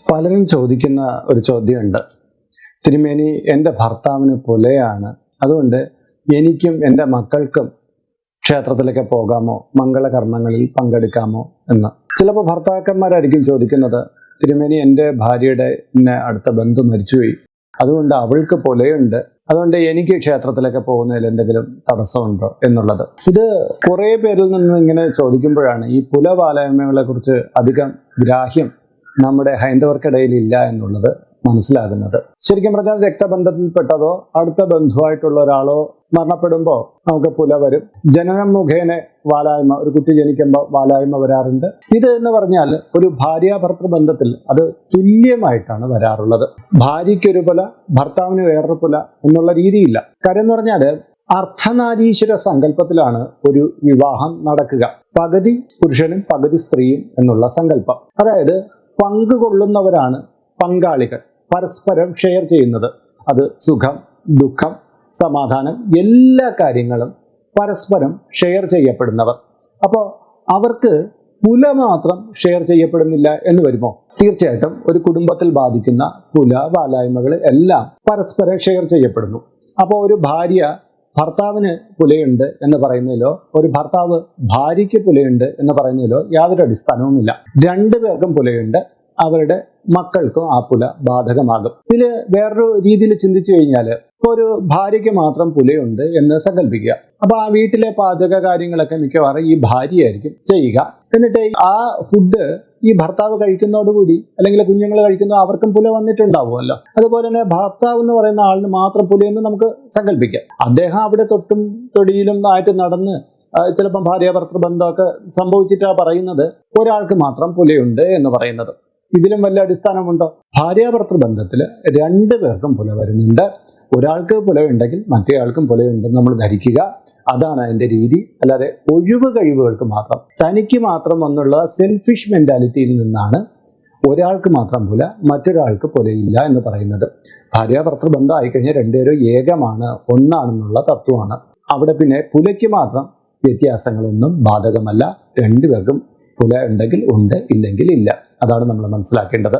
പലരും ചോദിക്കുന്ന ഒരു ചോദ്യമുണ്ട്. തിരുമേനി, എൻ്റെ ഭർത്താവിന് പുലയാണ്, അതുകൊണ്ട് എനിക്കും എൻ്റെ മക്കൾക്കും ക്ഷേത്രത്തിലേക്ക് പോകാമോ, മംഗളകർമ്മങ്ങളിൽ പങ്കെടുക്കാമോ എന്ന്. ചിലപ്പോൾ ഭർത്താക്കന്മാരായിരിക്കും ചോദിക്കുന്നത്, തിരുമേനി, എൻ്റെ ഭാര്യയുടെ അടുത്ത ബന്ധു മരിച്ചുപോയി, അതുകൊണ്ട് അവൾക്ക് പുലയുണ്ട്, അതുകൊണ്ട് എനിക്ക് ക്ഷേത്രത്തിലൊക്കെ പോകുന്നതിൽ എന്തെങ്കിലും തടസ്സമുണ്ടോ എന്നുള്ളത്. ഇത് കുറേ പേരിൽ നിന്ന് ഇങ്ങനെ ചോദിക്കുമ്പോഴാണ് ഈ പുലപാലായ്മകളെ കുറിച്ച് അധികം ഗ്രാഹ്യം നമ്മുടെ ഹൈന്ദവർക്കിടയിൽ ഇല്ല എന്നുള്ളത് മനസ്സിലാകുന്നത്. ശരിക്കും പറഞ്ഞാൽ രക്തബന്ധത്തിൽപ്പെട്ടതോ അടുത്ത ബന്ധുവായിട്ടുള്ള ഒരാളോ മരണപ്പെടുമ്പോൾ നമുക്ക് പുല വരും. ജനനം മുഖേന വാലായ്മ, ഒരു കുട്ടി ജനിക്കുമ്പോൾ വാലായ്മ വരാറുണ്ട്. ഇത് എന്ന് പറഞ്ഞാൽ ഒരു ഭാര്യാഭർത്തൃ ബന്ധത്തിൽ അത് തുല്യമായിട്ടാണ് വരാറുള്ളത്. ഭാര്യയ്ക്കൊരു പുല, ഭർത്താവിന് വേറൊരു പുല എന്നുള്ള രീതിയില്ല. കാര്യം എന്ന് പറഞ്ഞാൽ അർദ്ധനാരീശ്വര സങ്കല്പത്തിലാണ് ഒരു വിവാഹം നടക്കുക. പകുതി പുരുഷനും പകുതി സ്ത്രീയും എന്നുള്ള സങ്കല്പം. അതായത് പങ്കുകൊള്ളുന്നവരാണ് പങ്കാളികൾ, പരസ്പരം ഷെയർ ചെയ്യുന്നത്. അത് സുഖം, ദുഃഖം, സമാധാനം, എല്ലാ കാര്യങ്ങളും പരസ്പരം ഷെയർ ചെയ്യപ്പെടുന്നവർ. അപ്പോൾ അവർക്ക് പുല മാത്രം ഷെയർ ചെയ്യപ്പെടുന്നില്ല എന്ന് വരുമോ? തീർച്ചയായിട്ടും ഒരു കുടുംബത്തിൽ ബാധിക്കുന്ന പുല, വാലായ്മകൾ എല്ലാം പരസ്പരം ഷെയർ ചെയ്യപ്പെടുന്നു. അപ്പോൾ ഒരു ഭാര്യ ഭർത്താവിന് പുലയുണ്ട് എന്ന് പറയുന്നതിലോ ഒരു ഭർത്താവ് ഭാര്യയ്ക്ക് പുലയുണ്ട് എന്ന് പറയുന്നതിലോ യാതൊരു അടിസ്ഥാനവുമില്ല. രണ്ടുപേർക്കും പുലയുണ്ട്, അവരുടെ മക്കൾക്കും ആ പുല ബാധകമാകും. ഇതിൽ വേറൊരു രീതിയിൽ ചിന്തിച്ചു കഴിഞ്ഞാൽ, ഒരു ഭാര്യയ്ക്ക് മാത്രം പുലയുണ്ട് എന്ന് സങ്കല്പിക്കുക. അപ്പൊ ആ വീട്ടിലെ പാചക കാര്യങ്ങളൊക്കെ മിക്കവാറും ഈ ഭാര്യയായിരിക്കും ചെയ്യുക. എന്നിട്ട് ആ ഫുഡ് ഈ ഭർത്താവ് കഴിക്കുന്നതോടുകൂടി, അല്ലെങ്കിൽ കുഞ്ഞുങ്ങൾ കഴിക്കുന്ന അവർക്കും പുല വന്നിട്ടുണ്ടാവുമല്ലോ. അതുപോലെ തന്നെ ഭർത്താവ് എന്ന് പറയുന്ന ആളിന് മാത്രം പുലയെന്ന് നമുക്ക് സങ്കല്പിക്കാം. അദ്ദേഹം അവിടെ തൊട്ടും തൊടിയിലും ആയിട്ട് നടന്ന് ചിലപ്പം ഭാര്യാഭർത്തൃ ബന്ധമൊക്കെ സംഭവിച്ചിട്ടാണ് പറയുന്നത് ഒരാൾക്ക് മാത്രം പുലയുണ്ട് എന്ന് പറയുന്നത്. ഇതിലും വലിയ അടിസ്ഥാനമുണ്ടോ? ഭാര്യാഭർത്തൃ ബന്ധത്തിൽ രണ്ടുപേർക്കും പുല വരുന്നുണ്ട്. ഒരാൾക്ക് പുലയുണ്ടെങ്കിൽ മറ്റേയാൾക്കും പുലയുണ്ടെന്ന് നമ്മൾ ധരിക്കുക. അതാണ് അതിൻ്റെ രീതി. അല്ലാതെ ഒഴിവ് കഴിവുകൾക്ക് മാത്രം, തനിക്ക് മാത്രം എന്നുള്ള സെൽഫിഷ് മെന്റാലിറ്റിയിൽ നിന്നാണ് ഒരാൾക്ക് മാത്രം പുല, മറ്റൊരാൾക്ക് പുലയില്ല എന്ന് പറയുന്നത്. ഭാര്യാഭർത്തൃ ബന്ധം ആയിക്കഴിഞ്ഞാൽ രണ്ടുപേരും ഏകമാണ്, ഒന്നാണെന്നുള്ള തത്വമാണ്. അവിടെ പിന്നെ പുലയ്ക്ക് മാത്രം വ്യത്യാസങ്ങളൊന്നും ബാധകമല്ല. രണ്ടുപേർക്കും പുല ഉണ്ടെങ്കിൽ ഉണ്ട്, ഇല്ലെങ്കിൽ ഇല്ല. അതാണ് നമ്മൾ മനസ്സിലാക്കേണ്ടത്.